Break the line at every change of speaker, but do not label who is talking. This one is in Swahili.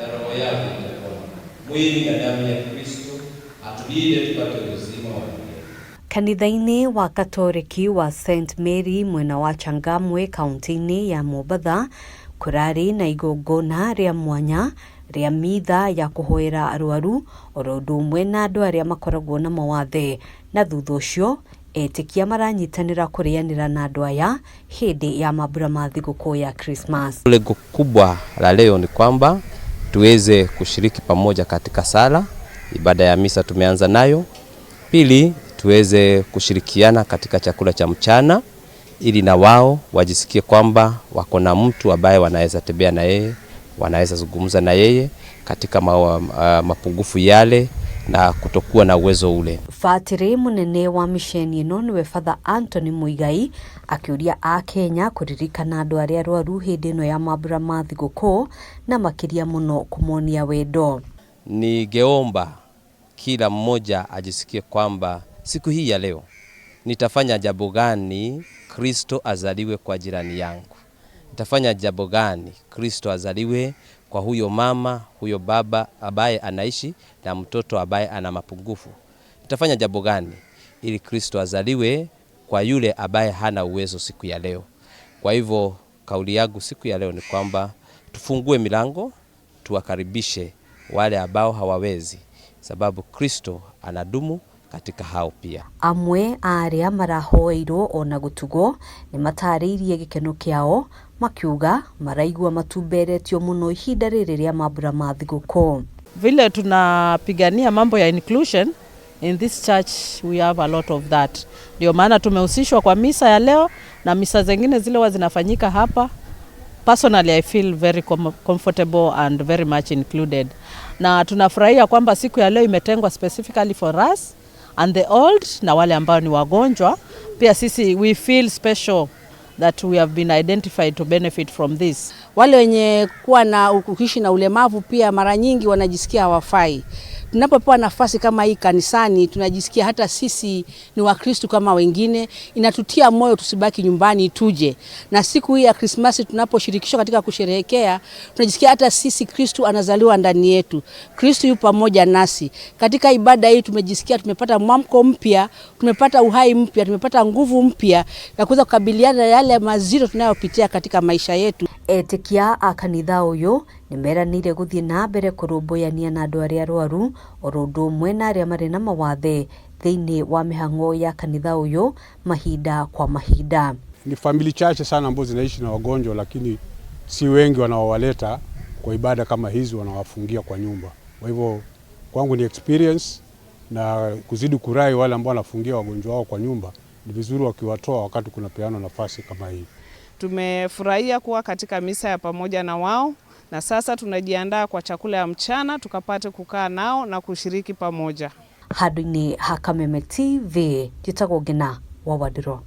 na roho yako itapona. Mwili na damu ya Kristo atulinde tupate uzima wa milele.
Kanitha-ini wa Katoliki wa St Mary mwena wa Changamwe kaunti-ini ya Mombatha kurari na igongona ria mwanya ria mitha ya kuhoera arwaru oro undu umwe na andu aria makoragwo na mawathe, na thutha ucio etikia maranyitanira kurianira na andu aya hindi ya mambura ma thigũkũ ya Christmas.
Lengo kubwa la leo ni kwamba tuweze kushiriki pamoja katika sala. Ibada ya misa tumeanza nayo. Pili, tuweze kushirikiana katika chakula cha mchana ili na wao wajisikie kwamba wako na mtu ambaye wanaweza tembea na yeye, wanaweza zungumza na yeye katika mapungufu yale na kutokuwa na uwezo ule.
Fatiri munene wa misheni ino niwe Father Anthony Muigai akiuria a Kenya kuririkana andu aria arwaru hindi ino ya mambura ma thigũkũ na makiria muno kumonia wendo.
Ningeomba kila mmoja ajisikie kwamba siku hii ya leo nitafanya jambo gani Kristo azaliwe kwa jirani yangu. Nitafanya jambo gani Kristo azaliwe kwa huyo mama, huyo baba ambaye anaishi na mtoto ambaye ana mapungufu. Nitafanya jambo gani ili Kristo azaliwe kwa yule ambaye hana uwezo siku ya leo. Kwa hivyo kauli yangu siku ya leo ni kwamba tufungue milango, tuwakaribishe wale ambao hawawezi, sababu Kristo anadumu katika hao pia.
Amwe aria marahoeirwo ona gutugo ni matariirie gikeno kiao makiuga maraigua matumberetio muno ihinda riri ria mambura ma thigũkũ.
Vile tunapigania mambo ya inclusion in this church, we have a lot of that. Ndio maana tumehusishwa kwa misa ya leo na misa zingine zile zinafanyika hapa. Personally, I feel very comfortable and very much included. Na tunafurahia kwamba siku ya leo imetengwa specifically for us and the old na wale ambao ni wagonjwa. Pia sisi we feel special that we have been identified to benefit from this.
Wale wenye kuwa na ukukishi na ulemavu pia mara nyingi wanajisikia hawafai. Tunapopewa nafasi kama hii kanisani tunajisikia hata sisi ni Wakristo kama wengine, inatutia moyo tusibaki nyumbani tuje. Na siku hii ya Krismasi tunaposhirikishwa katika kusherehekea, tunajisikia hata sisi Kristo anazaliwa ndani yetu. Kristo yupo pamoja nasi. Katika ibada hii tumejisikia tumepata mwamko mpya, tumepata uhai mpya, tumepata nguvu mpya ya kuweza kukabiliana na yale mazito tunayopitia katika maisha yetu.
Etikia a kanitha uyu nimeranire guthie na mbere kurumbuiania na andu aria arwaru oro undu umwe na aria mari na mawathe thiini wa mihang'o ya kanitha uyu mahinda kwa mahinda.
Ni family chache sana ambazo zinaishi na wagonjwa, lakini si wengi wanaowaleta kwa ibada kama hizi, wanawafungia kwa nyumba. Kwa hivyo kwangu ni experience na kuzidi kurai wale ambao wanafungia wagonjwa wao kwa nyumba. Ni vizuri wakiwatoa wakati kuna peano nafasi kama hii.
Tumefurahia kuwa katika misa ya pamoja na wao, na sasa tunajiandaa kwa chakula ya mchana tukapate kukaa nao na kushiriki pamoja.
Handũ-inĩ ha Kameme TV, njĩtagwo Ngina wa Wadiro.